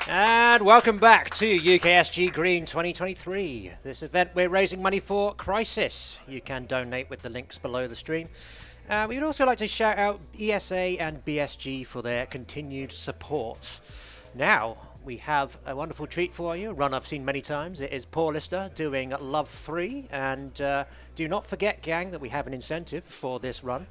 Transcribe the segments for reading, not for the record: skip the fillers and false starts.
And welcome back to UKSG Green 2023. This event we're raising money for Crisis. You can donate with the links below the stream. We would also like to shout out ESA and BSG for their continued support. Now, we have a wonderful treat for you, a run I've seen many times. It is Paul Lister doing Love 3. And do not forget, gang, that we have an incentive for this run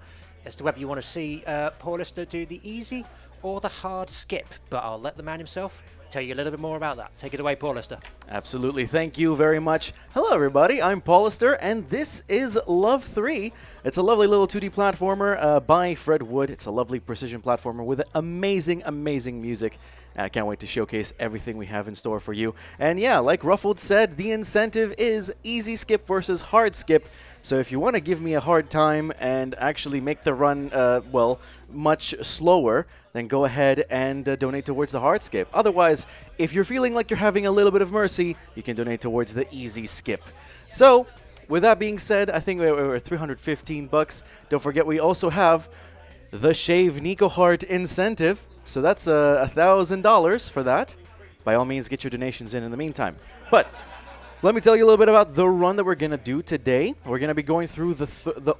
as to whether you want to see Paul Lister do the easy or the hard skip. But I'll let the man himself tell you a little bit more about that. Take it away, Paul Lister. Absolutely. Thank you very much. Hello, everybody. I'm Paul Lister, and this is Love 3. It's a lovely little 2D platformer by Fred Wood. It's a lovely precision platformer with amazing, amazing music. I can't wait to showcase everything we have in store for you. And yeah, like Ruffled said, the incentive is easy skip versus hard skip. So if you want to give me a hard time and actually make the run, much slower, then go ahead and donate towards the hard skip. Otherwise, if you're feeling like you're having a little bit of mercy, you can donate towards the easy skip. So, with that being said, I think we're $315. Don't forget we also have the Shave Nico Hart incentive. So that's $1,000 for that. By all means, get your donations in the meantime. But let me tell you a little bit about the run that we're going to do today. We're going to be going through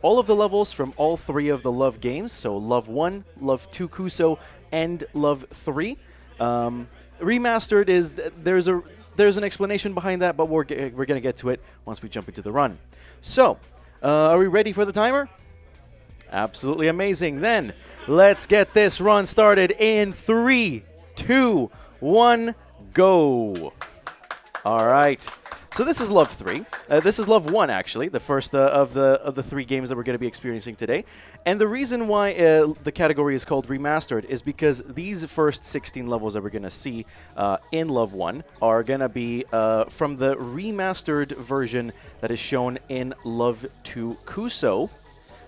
all of the levels from all three of the Love games. So Love 1, Love 2 Kuso, and Love 3. Remastered is, there's an explanation behind that, but we're going to get to it once we jump into the run. So, are we ready for the timer? Absolutely amazing. Then, let's get this run started in 3, 2, 1, go. All right. So this is Love 3. This is Love 1, actually, the first of the three games that we're going to be experiencing today. And the reason why the category is called Remastered is because these first 16 levels that we're going to see in Love 1 are going to be from the remastered version that is shown in Love 2 Kuso.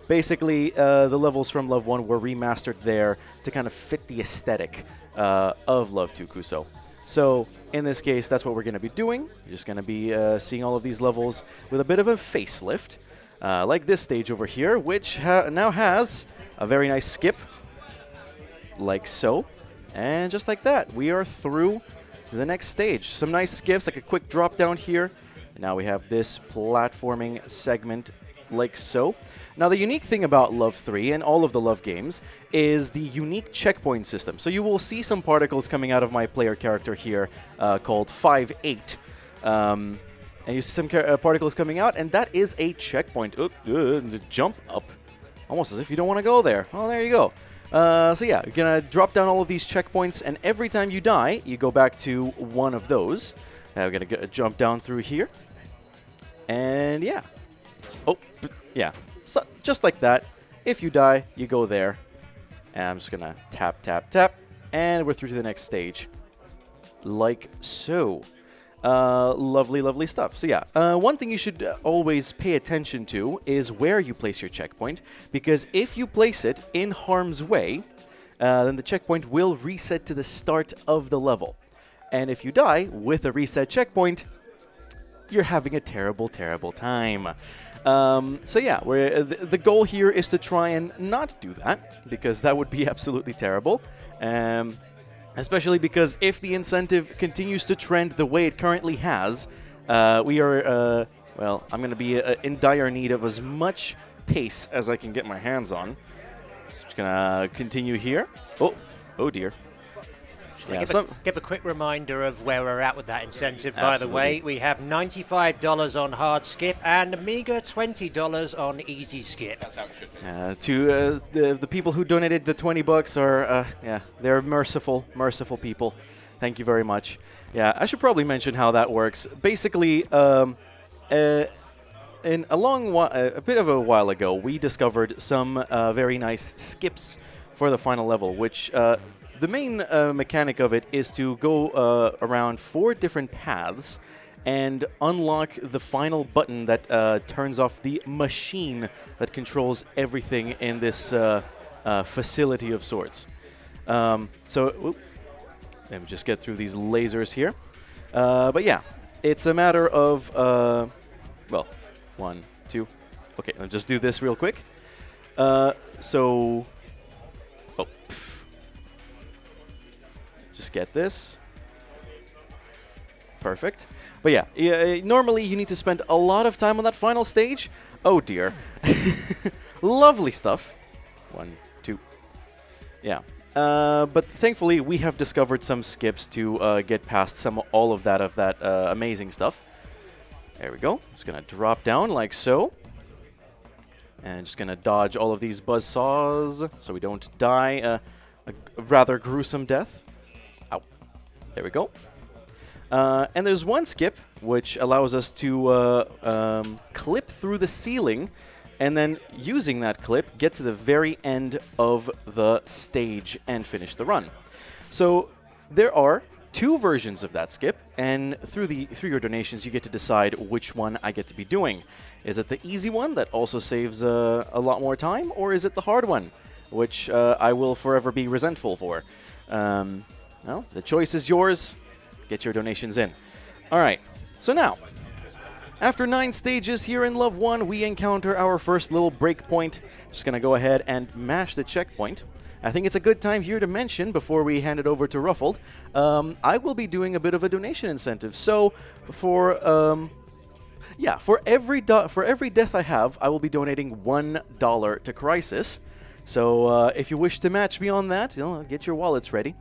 Basically, the levels from Love 1 were remastered there to kind of fit the aesthetic of Love 2 Kuso. So, in this case, that's what we're going to be doing. You're just going to be seeing all of these levels with a bit of a facelift, like this stage over here, which now has a very nice skip, like so. And just like that, we are through the next stage. Some nice skips, like a quick drop down here. And now we have this platforming segment, like so. Now, the unique thing about Love 3 and all of the Love games is the unique checkpoint system. So you will see some particles coming out of my player character here called 5-8. And you see some particles coming out, and that is a checkpoint. Jump up. Almost as if you don't want to go there. Oh, there you go. So yeah, you're going to drop down all of these checkpoints, and every time you die, you go back to one of those. We're going to jump down through here. And yeah. Oh, yeah. So, just like that. If you die, you go there. And I'm just going to tap, tap, tap. And we're through to the next stage. Like so. Lovely, lovely stuff. So yeah, one thing you should always pay attention to is where you place your checkpoint. Because if you place it in harm's way, then the checkpoint will reset to the start of the level. And if you die with a reset checkpoint, you're having a terrible, terrible time. So yeah, the goal here is to try and not do that, because that would be absolutely terrible. Especially because if the incentive continues to trend the way it currently has, we are, I'm going to be in dire need of as much pace as I can get my hands on. So I'm just going to continue here. Oh dear. Yeah, give a quick reminder of where we're at with that incentive, by the way. We have $95 on hard skip and a meager $20 on easy skip. That's how it should be. To the people who donated the $20 are, they're merciful people. Thank you very much. Yeah, I should probably mention how that works. Basically, in a bit of a while ago, we discovered some very nice skips for the final level, which... the main mechanic of it is to go around 4 different paths and unlock the final button that turns off the machine that controls everything in this facility of sorts. Let me just get through these lasers here. But yeah, it's a matter of, 1, 2. Okay, I'll just do this real quick. Just get this. Perfect. But yeah, normally you need to spend a lot of time on that final stage. Oh dear. Lovely stuff. 1, 2. Yeah. But thankfully, we have discovered some skips to get past all of that amazing stuff. There we go. Just going to drop down like so. And just going to dodge all of these buzzsaws so we don't die a rather gruesome death. Ow. There we go. And there's one skip which allows us to clip through the ceiling and then, using that clip, get to the very end of the stage and finish the run. So there are 2 versions of that skip, and through your donations, you get to decide which one I get to be doing. Is it the easy one that also saves a lot more time, or is it the hard one, which I will forever be resentful for? Well, the choice is yours. Get your donations in. All right, so now, after 9 stages here in Love 1, we encounter our first little breakpoint. Just going to go ahead and mash the checkpoint. I think it's a good time here to mention, before we hand it over to Ruffled, I will be doing a bit of a donation incentive. So for every death I have, I will be donating $1 to Crisis. So if you wish to match me on that, get your wallets ready.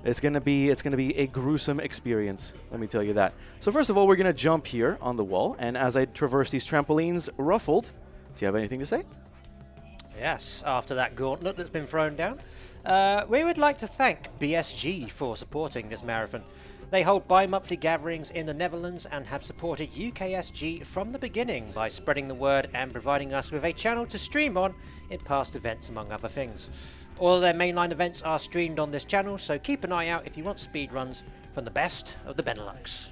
It's gonna be a gruesome experience, let me tell you that. So first of all, we're gonna jump here on the wall, and as I traverse these trampolines, Ruffled, do you have anything to say? Yes, after that gauntlet that's been thrown down, we would like to thank BSG for supporting this marathon. They hold bi-monthly gatherings in the Netherlands and have supported UKSG from the beginning by spreading the word and providing us with a channel to stream on in past events, among other things. All of their mainline events are streamed on this channel, so keep an eye out if you want speedruns from the best of the Benelux.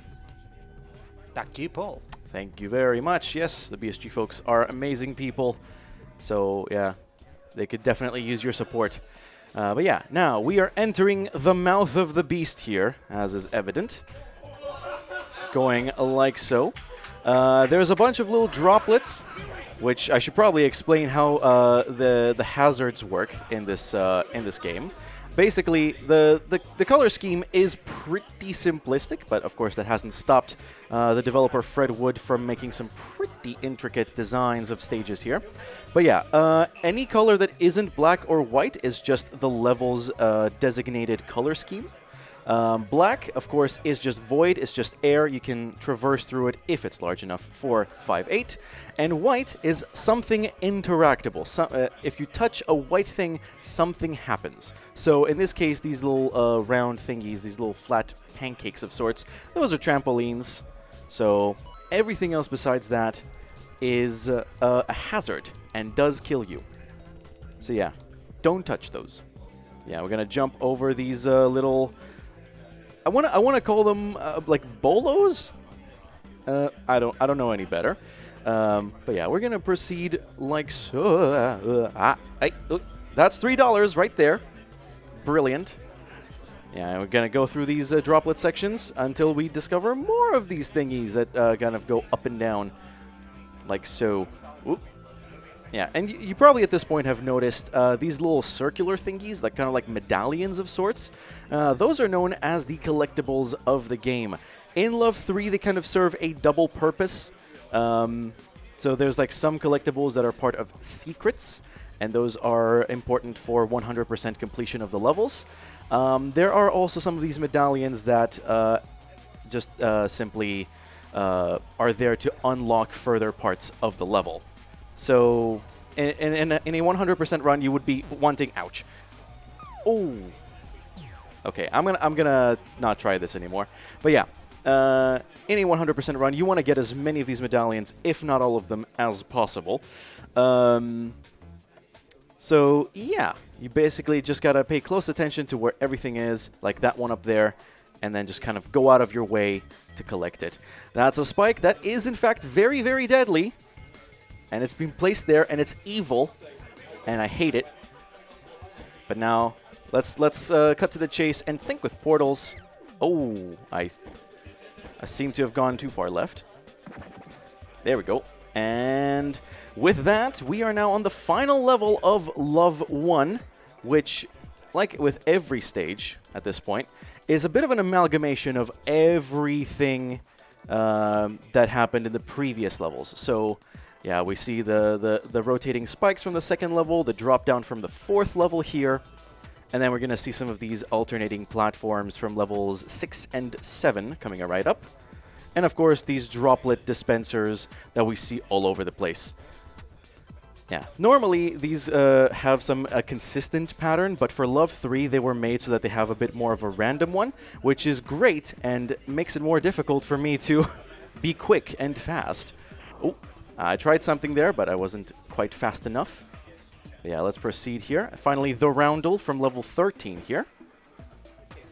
Back to you, Paul. Thank you very much. Yes, the BSG folks are amazing people. So, yeah, they could definitely use your support. But yeah, now we are entering the mouth of the beast here, as is evident. Going like so. There's a bunch of little droplets, which I should probably explain how the hazards work in this game. Basically, the color scheme is pretty simplistic, but of course that hasn't stopped the developer Fred Wood from making some pretty intricate designs of stages here. But yeah, any color that isn't black or white is just the level's designated color scheme. Black, of course, is just void, it's just air. You can traverse through it if it's large enough for 5/8. And white is something interactable. If you touch a white thing, something happens. So in this case, these little round thingies, these little flat pancakes of sorts, those are trampolines. So everything else besides that is a hazard and does kill you. So yeah, don't touch those. Yeah, we're gonna jump over these little... I want to call them like bolos. I don't know any better. But yeah, we're gonna proceed like so. That's $3 right there. Brilliant. Yeah, we're gonna go through these droplet sections until we discover more of these thingies that kind of go up and down, like so. Oop. Yeah, and you probably at this point have noticed these little circular thingies, like kind of like medallions of sorts. Those are known as the collectibles of the game. In Love 3, they kind of serve a double purpose. So there's like some collectibles that are part of secrets, and those are important for 100% completion of the levels. There are also some of these medallions that just simply are there to unlock further parts of the level. So in a 100% run, you would be wanting... Ouch. Oh. Okay, I'm gonna not try this anymore. But yeah, in a 100% run, you want to get as many of these medallions, if not all of them, as possible. So yeah, you basically just gotta pay close attention to where everything is, like that one up there, and then just kind of go out of your way to collect it. That's a spike that is in fact very, very deadly. And it's been placed there, and it's evil, and I hate it. But now, let's cut to the chase and think with portals. Oh, I seem to have gone too far left. There we go. And with that, we are now on the final level of Love 1, which, like with every stage at this point, is a bit of an amalgamation of everything that happened in the previous levels. So, yeah, we see the rotating spikes from the second level, the drop down from the fourth level here, and then we're going to see some of these alternating platforms from levels 6 and 7 coming right up. And of course, these droplet dispensers that we see all over the place. Yeah, normally these have some consistent pattern, but for Love 3 they were made so that they have a bit more of a random one, which is great and makes it more difficult for me to be quick and fast. Oh, I tried something there, but I wasn't quite fast enough. Yeah, let's proceed here. Finally, the roundel from level 13 here.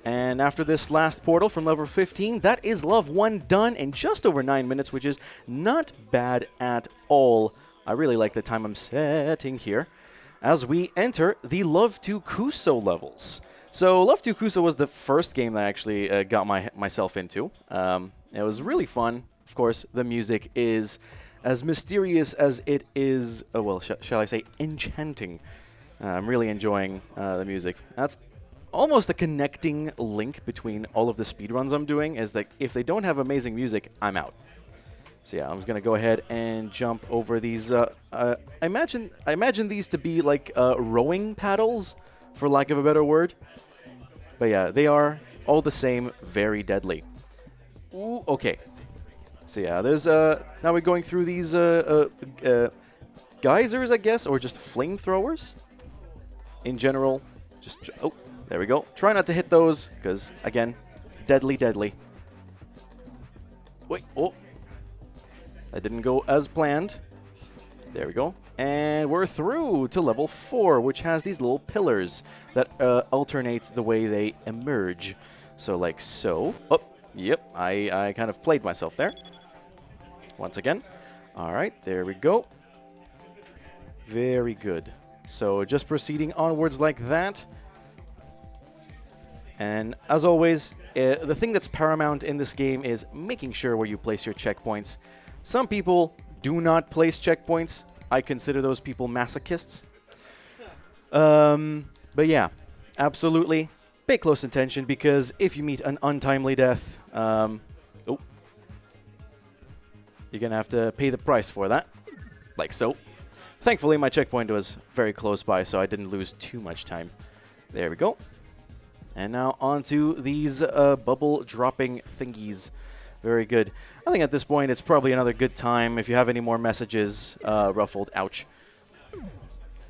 And after this last portal from level 15, that is Love 1 done in just over 9 minutes, which is not bad at all. I really like the time I'm setting here as we enter the Love 2 Kuso levels. So Love 2 Kuso was the first game that I actually got myself into. It was really fun. Of course, the music is as mysterious as it is, well, shall I say, enchanting. I'm really enjoying the music. That's almost a connecting link between all of the speedruns I'm doing, is that if they don't have amazing music, I'm out. So yeah, I'm just gonna go ahead and jump over these. I imagine these to be like rowing paddles, for lack of a better word. But yeah, they are all the same, very deadly. Ooh, okay. So yeah, there's now we're going through these geysers, I guess, or just flamethrowers. In general, just oh. There we go. Try not to hit those, because, again, deadly, deadly. Wait, oh. That didn't go as planned. There we go. And we're through to level 4, which has these little pillars that alternate the way they emerge. So, like so. Oh, yep, I kind of played myself there. Once again. All right, there we go. Very good. So, just proceeding onwards like that. And as always, the thing that's paramount in this game is making sure where you place your checkpoints. Some people do not place checkpoints. I consider those people masochists. But yeah, absolutely. Pay close attention, because if you meet an untimely death, oh, you're going to have to pay the price for that. Like so. Thankfully, my checkpoint was very close by, so I didn't lose too much time. There we go. And now onto these bubble dropping thingies. Very good. I think at this point it's probably another good time. If you have any more messages, Ruffled, ouch.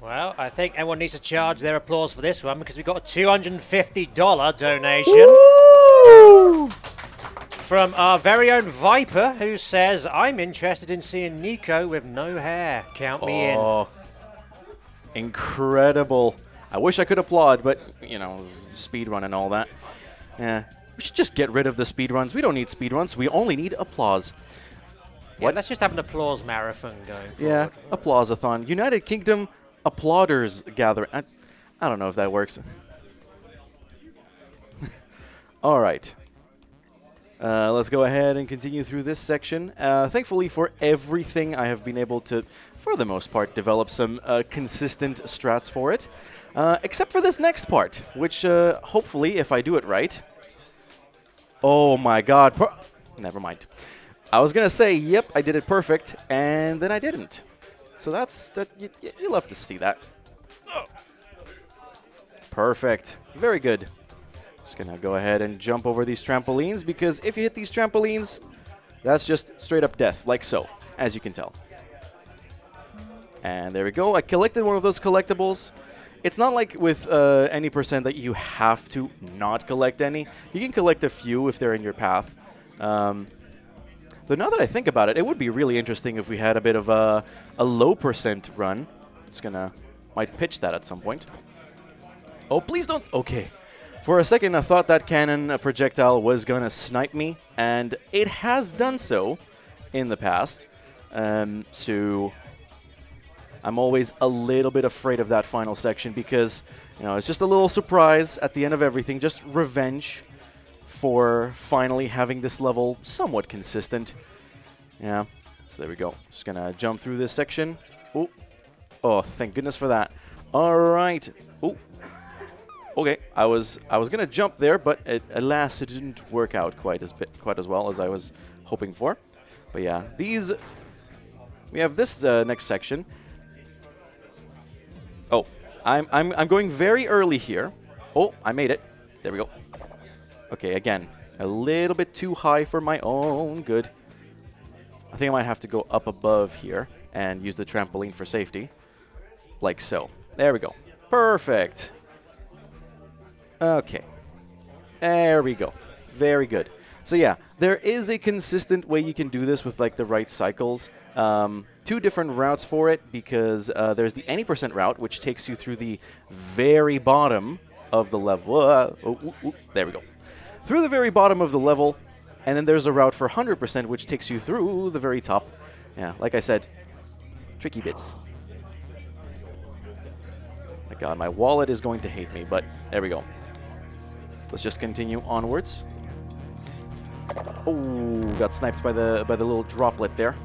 Well, I think everyone needs to charge their applause for this one, because we got a $250 donation. Woo! From our very own Viper, who says, I'm interested in seeing Nico with no hair. Count me in. Incredible. I wish I could applaud, but, you know, speedrun and all that. Yeah, we should just get rid of the speedruns. We don't need speedruns. We only need applause. Yeah, let's just have an applause marathon going forward. Yeah, applause-a-thon. United Kingdom applauders gather. I don't know if that works. All right. Let's go ahead and continue through this section. Thankfully for everything, I have been able to, for the most part, develop some consistent strats for it. Except for this next part, which hopefully, if I do it right... Oh my god. Never mind. I was going to say, yep, I did it perfect, and then I didn't. So that's... You love to see that. Perfect. Very good. Just going to go ahead and jump over these trampolines, because if you hit these trampolines, that's just straight up death, like so, as you can tell. And there we go. I collected one of those collectibles. It's not like with any percent that you have to not collect any. You can collect a few if they're in your path. Though now that I think about it, it would be really interesting if we had a bit of a low percent run. Might pitch that at some point. Oh, please don't. Okay. For a second, I thought that cannon projectile was going to snipe me, and it has done so in the past. So I'm always a little bit afraid of that final section, because, you know, it's just a little surprise at the end of everything, just revenge for finally having this level somewhat consistent. Yeah, so there we go. Just going to jump through this section. Oh, thank goodness for that. All right. Oh. Okay, I was gonna jump there, but alas, it didn't work out quite as well as I was hoping for. But yeah, we have this next section. Oh, I'm going very early here. Oh, I made it. There we go. Okay, again, a little bit too high for my own good. I think I might have to go up above here and use the trampoline for safety, like so. There we go. Perfect. Okay. There we go. Very good. So yeah, there is a consistent way you can do this with like the right cycles. Two different routes for it, because there's the any % route, which takes you through the very bottom of the level. There we go. Through the very bottom of the level, and then there's a route for 100%, which takes you through the very top. Yeah, like I said, tricky bits. My God, my wallet is going to hate me, but there we go. Let's just continue onwards. Oh, got sniped by the little droplet there.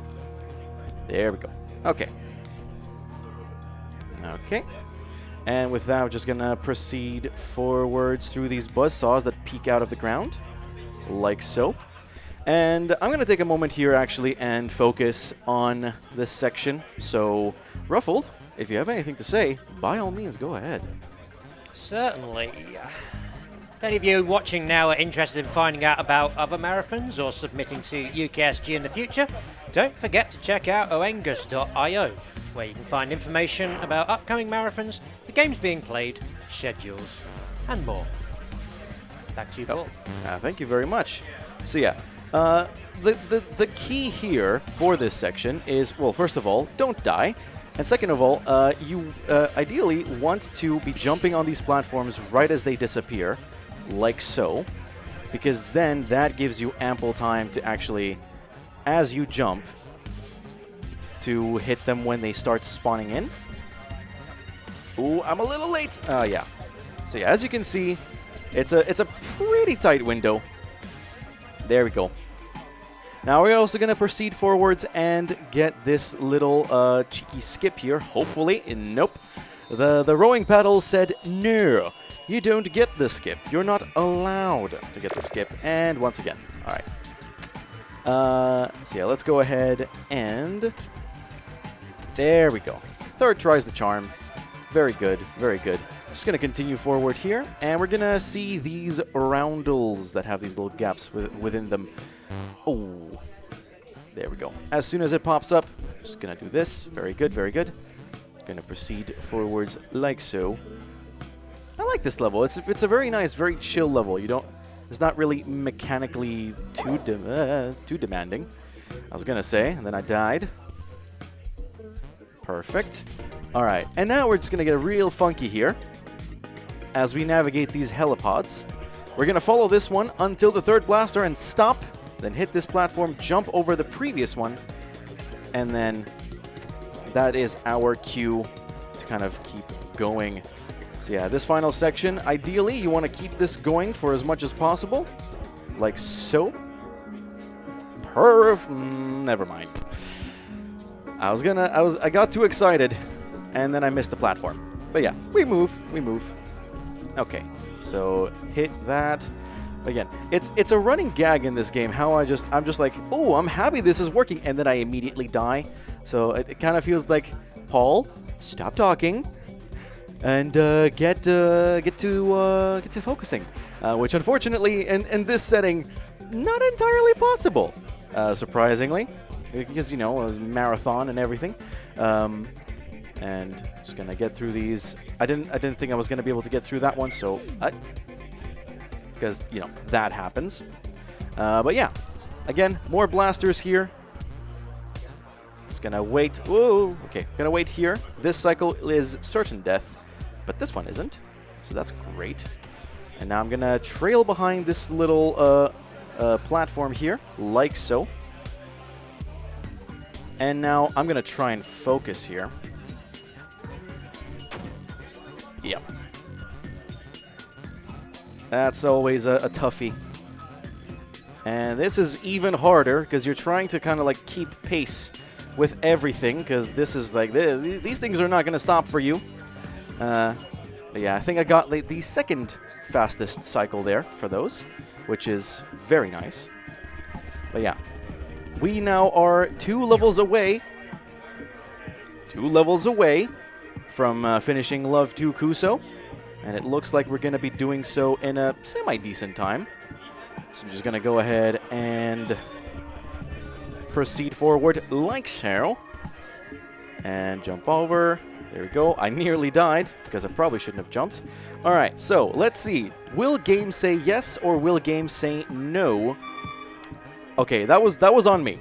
There we go. Okay. Okay. And with that, we're just going to proceed forwards through these buzzsaws that peek out of the ground, like so. And I'm going to take a moment here, actually, and focus on this section. So, Ruffled, if you have anything to say, by all means, go ahead. Certainly. If any of you watching now are interested in finding out about other marathons or submitting to UKSG in the future, don't forget to check out oengas.io, where you can find information about upcoming marathons, the games being played, schedules, and more. Back to you, Paul. Thank you very much. So yeah, the key here for this section is, well, first of all, don't die. And second of all, you ideally want to be jumping on these platforms right as they disappear, like so, because then that gives you ample time to actually, as you jump, to hit them when they start spawning in. Ooh, I'm a little late. Yeah. So yeah, as you can see, it's a pretty tight window. There we go. Now we're also going to proceed forwards and get this little cheeky skip here, hopefully. Nope. The rowing paddle said, no, you don't get the skip. You're not allowed to get the skip. And once again. All right. So yeah, let's go ahead and... There we go. Third try's the charm. Very good, very good. Just going to continue forward here, and we're going to see these roundels that have these little gaps within them. Oh, there we go. As soon as it pops up, just going to do this. Very good, very good. Going to proceed forwards like so. I like this level. It's a very nice, very chill level. It's not really mechanically too demanding, I was going to say, and then I died. Perfect. All right, and now we're just going to get real funky here as we navigate these helipods. We're going to follow this one until the third blaster and stop, then hit this platform, jump over the previous one, and then that is our cue to kind of keep going. So yeah, this final section, ideally, you want to keep this going for as much as possible, like so. Never mind. I got too excited, and then I missed the platform. But yeah, we move. Okay, so hit that. Again, it's a running gag in this game, how I'm just like, oh, I'm happy this is working, and then I immediately die. So it kind of feels like, Paul, stop talking, and get to focusing, which unfortunately in this setting, not entirely possible, surprisingly. Because, it was a marathon and everything. And just going to get through these. I didn't think I was going to be able to get through that one, so... Because, that happens. But yeah, again, more blasters here. Just going to wait. Whoa, okay, going to wait here. This cycle is certain death, but this one isn't. So that's great. And now I'm going to trail behind this little platform here, like so. And now I'm going to try and focus here. Yep. That's always a toughie. And this is even harder because you're trying to kind of like keep pace with everything, because this is like, these things are not going to stop for you. But yeah, I think I got the second fastest cycle there for those, which is very nice. But yeah, we now are 2 levels away. 2 levels away from finishing Love 2 Kuso. And it looks like we're going to be doing so in a semi-decent time. So I'm just going to go ahead and proceed forward like so. And jump over. There we go. I nearly died because I probably shouldn't have jumped. All right, so let's see. Will game say yes or will game say no? Okay, that was on me.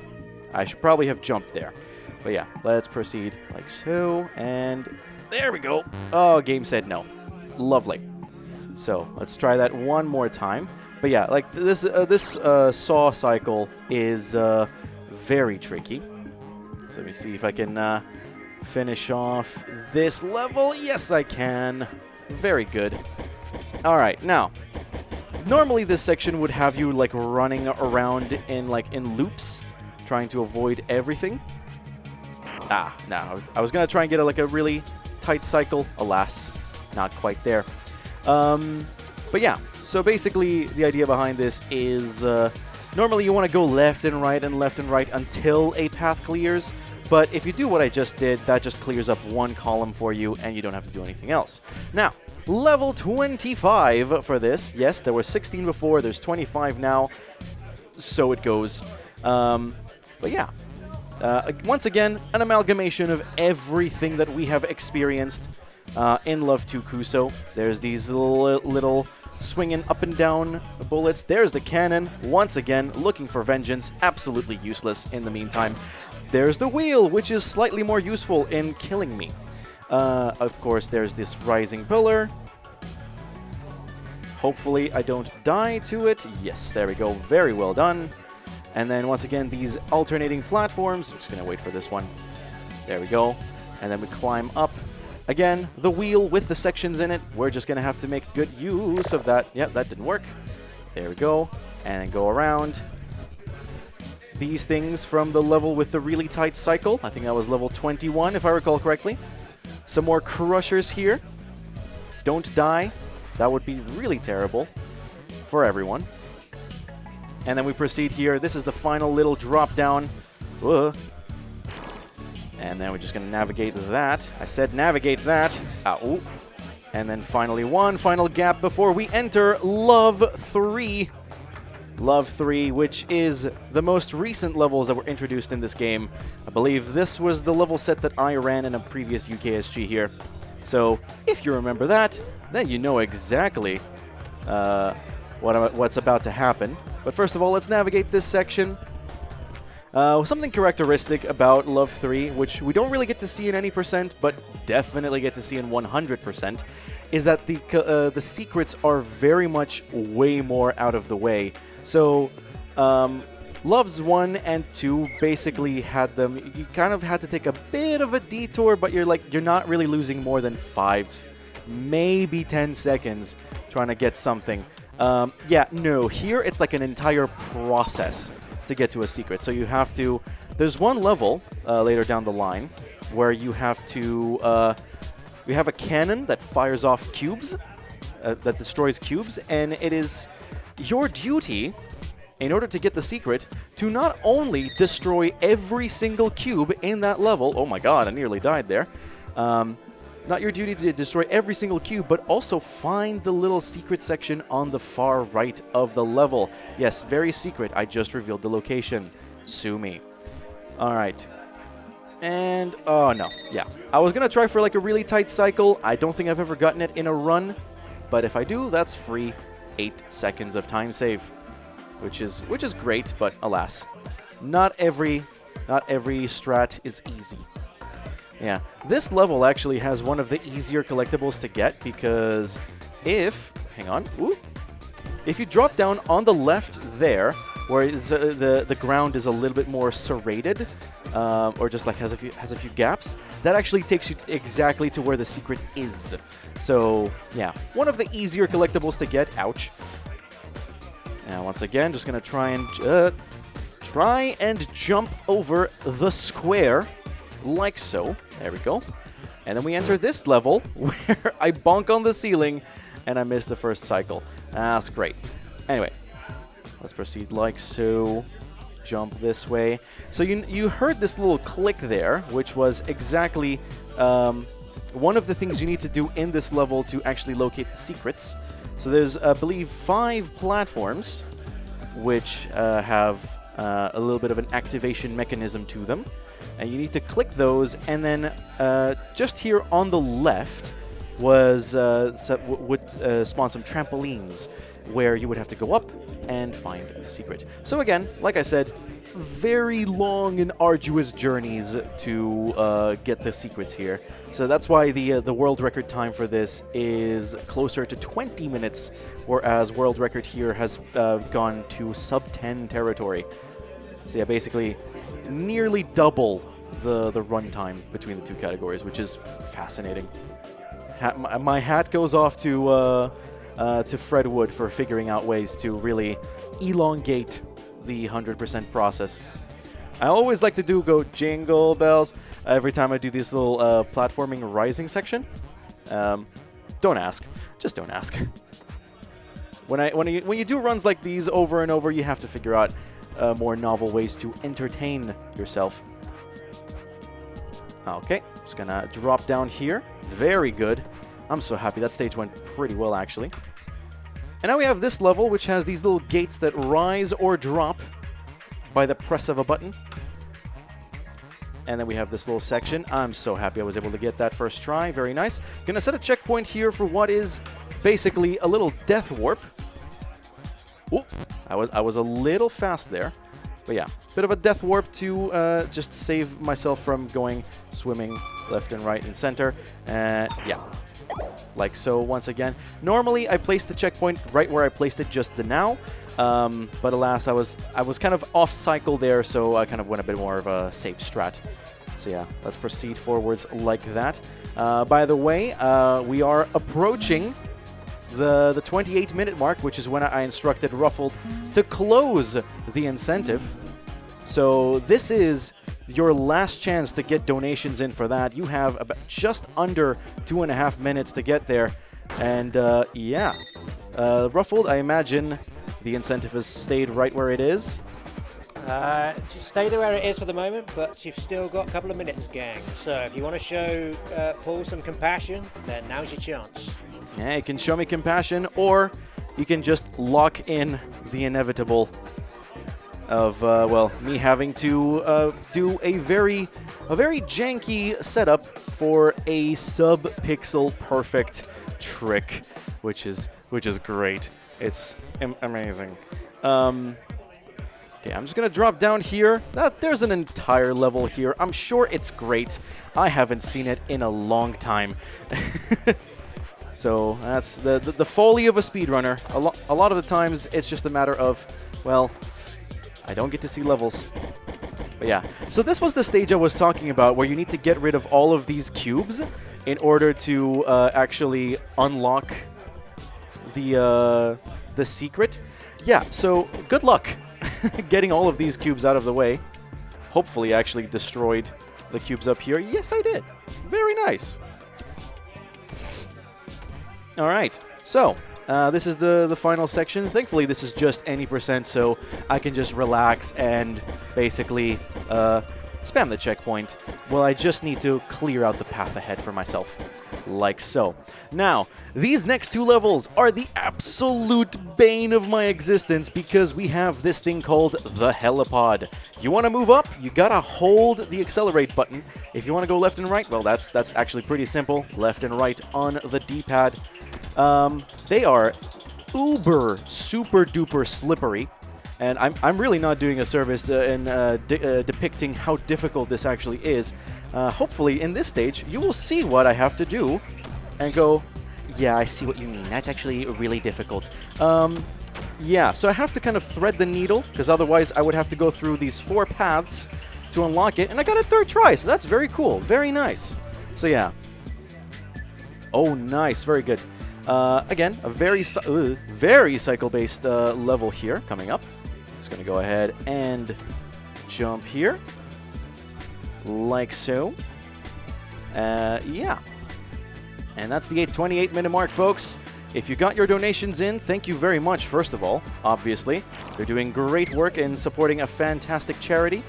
I should probably have jumped there. But yeah, let's proceed like so. And there we go. Oh, game said no. Lovely. So let's try that one more time. But yeah, like this saw cycle is very tricky. So let me see if I can finish off this level. Yes, I can. Very good. All right, now normally this section would have you like running around in loops, trying to avoid everything. No, I was gonna try and get a really tight cycle. Alas, not quite there. But yeah, so basically the idea behind this is normally you want to go left and right until a path clears. But if you do what I just did, that just clears up one column for you and you don't have to do anything else. Now, level 25 for this. Yes, there were 16 before, there's 25 now. So it goes. But yeah, once again, an amalgamation of everything that we have experienced in Love 2 Kuso. There's these little swinging up and down bullets. There's the cannon. Once again, looking for vengeance. Absolutely useless in the meantime. There's the wheel, which is slightly more useful in killing me. Of course, there's this rising pillar. Hopefully, I don't die to it. Yes, there we go. Very well done. And then, once again, these alternating platforms. I'm just going to wait for this one. There we go. And then we climb up. Again, the wheel with the sections in it. We're just going to have to make good use of that. Yep, that didn't work. There we go. And then go around. These things from the level with the really tight cycle. I think that was level 21, if I recall correctly. Some more crushers here. Don't die. That would be really terrible for everyone. And then we proceed here. This is the final little drop down. And then we're just going to navigate that. I said navigate that. Ow. And then finally one final gap before we enter Love 3. Love 3, which is the most recent levels that were introduced in this game. I believe this was the level set that I ran in a previous UKSG here. So if you remember that, then you know exactly what's about to happen. But first of all, let's navigate this section. Something characteristic about Love 3, which we don't really get to see in any percent, but definitely get to see in 100%, is that the secrets are very much way more out of the way. So, Loves 1 and 2 basically had them. You kind of had to take a bit of a detour, but you're not really losing more than 5, maybe 10 seconds trying to get something. Yeah, no, here it's like an entire process to get to a secret. So you have to. There's one level later down the line where you have to. You have a cannon that fires off cubes, that destroys cubes, and it is your duty, in order to get the secret, to not only destroy every single cube in that level. Oh my god, I nearly died there. Not your duty to destroy every single cube, but also find the little secret section on the far right of the level. Yes, very secret. I just revealed the location. Sue me. All right. And, oh no, yeah. I was going to try for like a really tight cycle. I don't think I've ever gotten it in a run. But if I do, that's free 8 seconds of time save, which is great, but alas, not every strat is easy. Yeah, this level actually has one of the easier collectibles to get because if you drop down on the left there, where the ground is a little bit more serrated, or just like has a few gaps, that actually takes you exactly to where the secret is. So yeah, one of the easier collectibles to get. Ouch. Now once again, just gonna try and jump over the square, like so. There we go. And then we enter this level where I bonk on the ceiling and I miss the first cycle. That's great. Anyway, let's proceed like so. Jump this way. So you heard this little click there, which was exactly one of the things you need to do in this level to actually locate the secrets. So there's, I believe, 5 platforms which have a little bit of an activation mechanism to them. And you need to click those, and then just here on the left would spawn some trampolines where you would have to go up and find the secret. So again, like I said, very long and arduous journeys to get the secrets here. So that's why the world record time for this is closer to 20 minutes, whereas world record here has gone to sub-10 territory. So yeah, basically nearly double the runtime between the two categories, which is fascinating. My hat goes off to Fred Wood for figuring out ways to really elongate the 100% process. I always like to go jingle bells every time I do this little platforming rising section. Don't ask. Just don't ask. When you do runs like these over and over, you have to figure out more novel ways to entertain yourself. Okay, just gonna drop down here. Very good. I'm so happy. That stage went pretty well, actually. And now we have this level, which has these little gates that rise or drop by the press of a button. And then we have this little section. I'm so happy I was able to get that first try. Very nice. Gonna set a checkpoint here for what is basically a little death warp. Ooh, I was a little fast there. But yeah, bit of a death warp to just save myself from going swimming left and right and center. Yeah, like so once again. Normally I place the checkpoint right where I placed it just now. But alas, I was kind of off cycle there, so I kind of went a bit more of a safe strat. So yeah, let's proceed forwards like that. By the way, we are approaching the 28-minute mark, which is when I instructed Ruffled to close the incentive. So this is your last chance to get donations in for that. You have about just under 2.5 minutes to get there. And yeah, Ruffled, I imagine the incentive has stayed right where it is. Just stay where it is for the moment, but you've still got a couple of minutes, gang. So if you want to show Paul some compassion, then now's your chance. Yeah, you can show me compassion, or you can just lock in the inevitable of, well, me having to do a very janky setup for a sub-pixel perfect trick, which is great. It's amazing. Okay, I'm just gonna drop down here. There's an entire level here. I'm sure it's great. I haven't seen it in a long time. So that's the folly of a speedrunner. A lot of the times it's just a matter of, well, I don't get to see levels. But yeah, so this was the stage I was talking about, where you need to get rid of all of these cubes in order to actually unlock the secret. Yeah, so good luck getting all of these cubes out of the way. Hopefully I actually destroyed the cubes up here. Yes, I did. Very nice. All right, so this is the final section. Thankfully, this is just any %, so I can just relax and basically spam the checkpoint. Well, I just need to clear out the path ahead for myself, like so. Now, these next 2 levels are the absolute bane of my existence, because we have this thing called the helipod. You want to move up, you gotta hold the accelerate button. If you want to go left and right, well, that's actually pretty simple. Left and right on the D-pad. They are uber super duper slippery, and I'm really not doing a service in depicting how difficult this actually is. Hopefully in this stage you will see what I have to do and go, yeah, I see what you mean, that's actually really difficult. Yeah, so I have to kind of thread the needle, because otherwise I would have to go through these 4 paths to unlock it, and I got a 3rd try, so that's very cool, very nice. So yeah. Oh, nice, very good. Again, a very cycle-based level here coming up. Just going to go ahead and jump here, like so. Yeah. And that's the 28-minute mark, folks. If you got your donations in, thank you very much, first of all, obviously. They're doing great work in supporting a fantastic charity.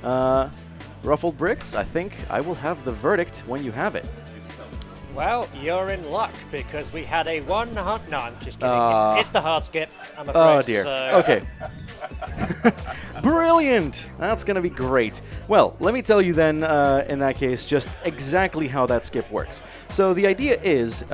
Ruffled Bricks, I think I will have the verdict when you have it. Well, you're in luck because we had a 100. No, I'm just kidding. It's the hard skip, I'm afraid. Oh, dear. So. Okay. Brilliant! That's going to be great. Well, let me tell you then, in that case, just exactly how that skip works. So the idea is,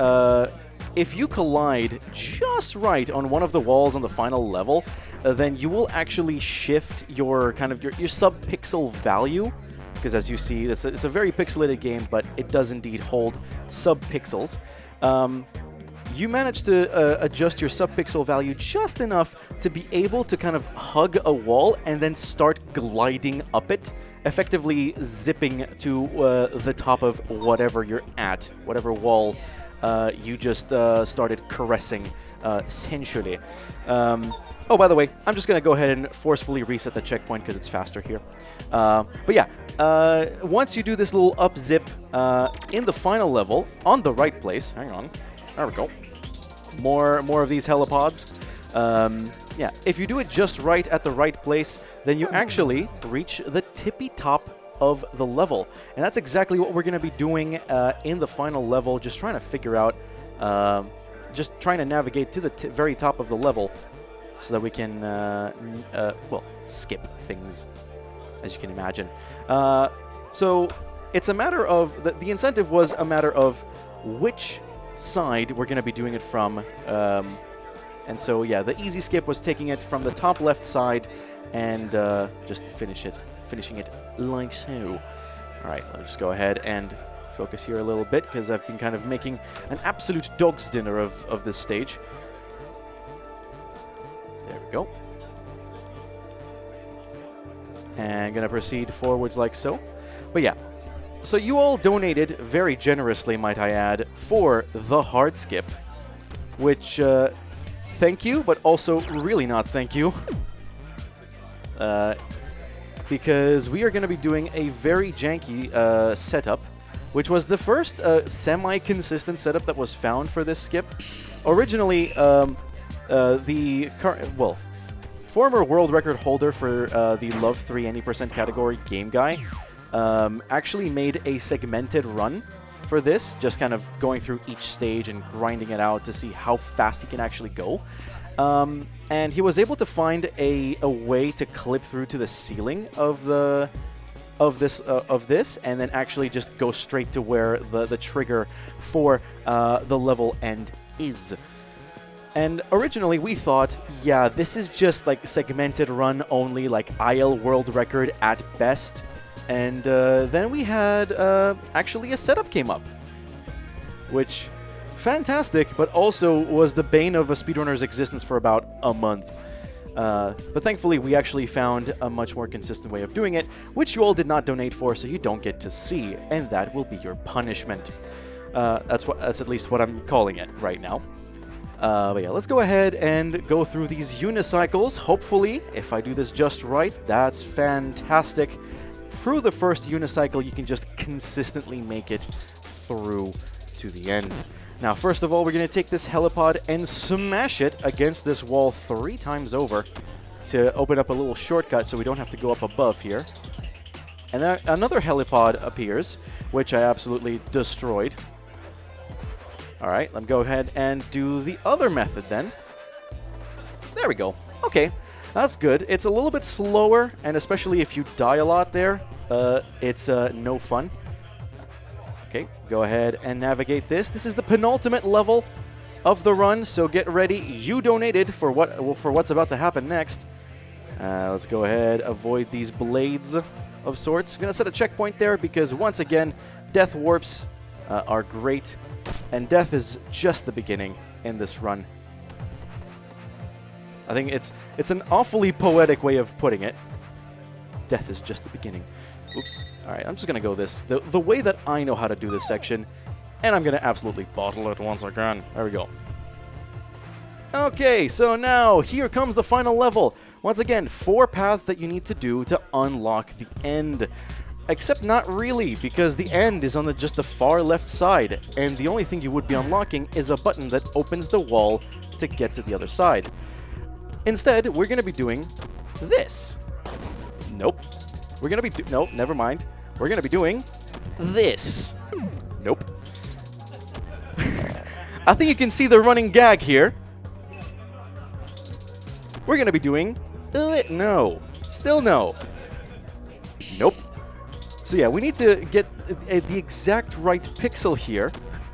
if you collide just right on one of the walls on the final level, then you will actually shift your your sub-pixel value. Because as you see, it's a very pixelated game, but it does indeed hold sub-pixels. You manage to adjust your sub-pixel value just enough to be able to kind of hug a wall and then start gliding up it, effectively zipping to the top of whatever you're at, whatever wall you just started caressing, sensually. Oh, by the way, I'm just going to go ahead and forcefully reset the checkpoint because it's faster here. But yeah, once you do this little up zip in the final level on the right place, hang on, there we go. More of these helipods. Yeah, if you do it just right at the right place, then you actually reach the tippy top of the level. And that's exactly what we're going to be doing in the final level, just trying to figure out, just trying to navigate to the very top of the level so that we can, well, skip things, as you can imagine. So it's a matter of, the incentive was a matter of which side we're going to be doing it from. And so, yeah, the easy skip was taking it from the top left side and just finishing it like so. All right, let me just go ahead and focus here a little bit because I've been kind of making an absolute dog's dinner of this stage. There we go. And gonna proceed forwards like so. But yeah, so you all donated very generously, might I add, for the hard skip, which thank you, but also really not thank you. Because we are going to be doing a very janky setup, which was the first semi-consistent setup that was found for this skip. Originally, former world record holder for the Love 3 Any Percent category, Game Guy, actually made a segmented run for this, just kind of going through each stage and grinding it out to see how fast he can actually go. And he was able to find a way to clip through to the ceiling of this, and then actually just go straight to where the trigger for the level end is. And originally we thought, yeah, this is just like segmented run only, like IL world record at best. And then we had actually a setup came up, which fantastic, but also was the bane of a speedrunner's existence for about a month. But thankfully, we actually found a much more consistent way of doing it, which you all did not donate for, so you don't get to see, and that will be your punishment. That's at least what I'm calling it right now. But yeah, let's go ahead and go through these unicycles. Hopefully, if I do this just right, that's fantastic. Through the first unicycle, you can just consistently make it through to the end. Now, first of all, we're going to take this helipod and smash it against this wall 3 times over to open up a little shortcut so we don't have to go up above here. And then another helipod appears, which I absolutely destroyed. All right, let me go ahead and do the other method then. There we go. Okay, that's good. It's a little bit slower, and especially if you die a lot there, it's no fun. Okay, go ahead and navigate this. This is the penultimate level of the run, so get ready. You donated for what's about to happen next. Let's go ahead, avoid these blades of sorts. I'm going to set a checkpoint there because, once again, death warps are great, and death is just the beginning in this run. I think it's an awfully poetic way of putting it. Death is just the beginning. Oops. All right, I'm just going to go the way that I know how to do this section, and I'm going to absolutely bottle it once again. There we go. Okay, so now here comes the final level. Once again, 4 paths that you need to do to unlock the end. Except not really, because the end is on just the far left side, and the only thing you would be unlocking is a button that opens the wall to get to the other side. Instead, we're going to be doing this. Nope. We're going to be... Nope, never mind. We're going to be doing this. Nope. I think you can see the running gag here. We're going to be doing... No. Still no. Nope. So yeah, we need to get the exact right pixel here.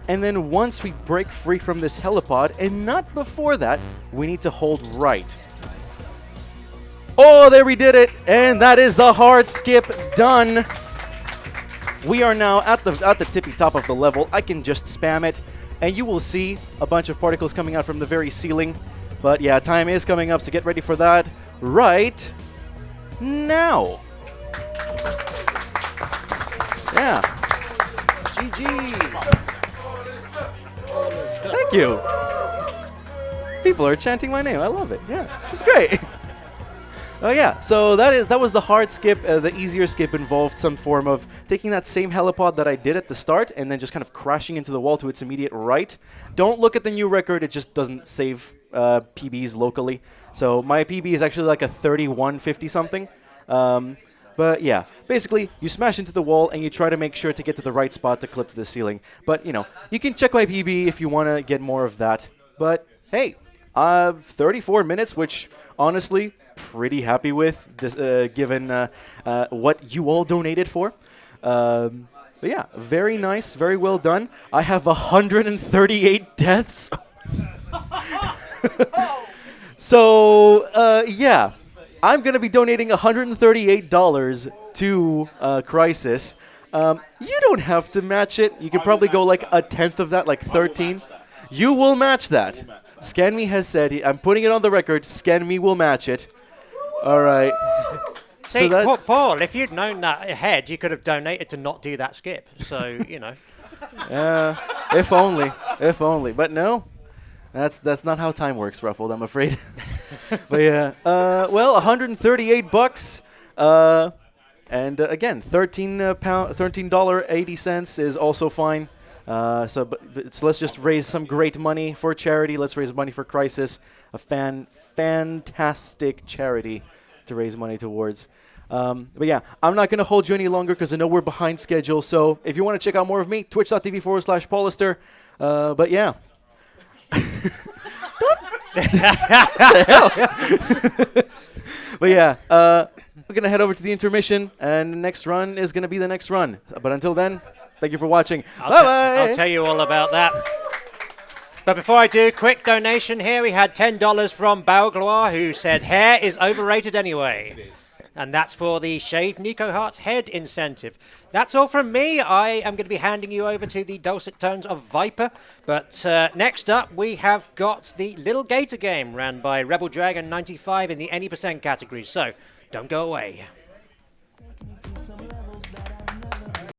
And then once we break free from this helipod, and not before that, we need to hold right. Oh, there we did it! And that is the hard skip done. We are now at the tippy top of the level. I can just spam it, and you will see a bunch of particles coming out from the very ceiling. But yeah, time is coming up, so get ready for that right now. Yeah. GG. Thank you. People are chanting my name. I love it. Yeah, it's great. Oh yeah, so that was the hard skip. The easier skip involved some form of taking that same helipod that I did at the start and then just kind of crashing into the wall to its immediate right. Don't look at the new record. It just doesn't save PBs locally. So my PB is actually like a 3150 something. But yeah, basically, you smash into the wall and you try to make sure to get to the right spot to clip to the ceiling. But, you know, you can check my PB if you want to get more of that. But, hey, 34 minutes, which, honestly, pretty happy with, this, given what you all donated for. But yeah, very nice, very well done. I have 138 deaths. So, yeah. I'm going to be donating $138 to Crisis. You don't have to match it. You could probably go like a tenth of that, like 13. You will match that. ScanMe has said, I'm putting it on the record, ScanMe will match it. All right. See, so Paul, if you'd known that ahead, you could have donated to not do that skip. So, you know. If only. If only. But no. That's not how time works, Ruffled, I'm afraid. But yeah, well, $138, and again, $13.80 is also fine. So let's just raise some great money for charity. Let's raise money for Crisis, a fantastic charity to raise money towards. But yeah, I'm not going to hold you any longer because I know we're behind schedule. So if you want to check out more of me, twitch.tv/Paulister. But yeah. But yeah, we're going to head over to the intermission, and the next run is going to be the next run. But until then, thank you for watching. Bye-bye. I'll tell you all about that. But before I do, quick donation here. We had $10 from Balgloire, who said hair is overrated anyway. And that's for the Shave Nico Hart's Head incentive. That's all from me. I am going to be handing you over to the dulcet tones of Viper. But next up, we have got the Little Gator game ran by Rebel Dragon 95 in the any% category. So don't go away.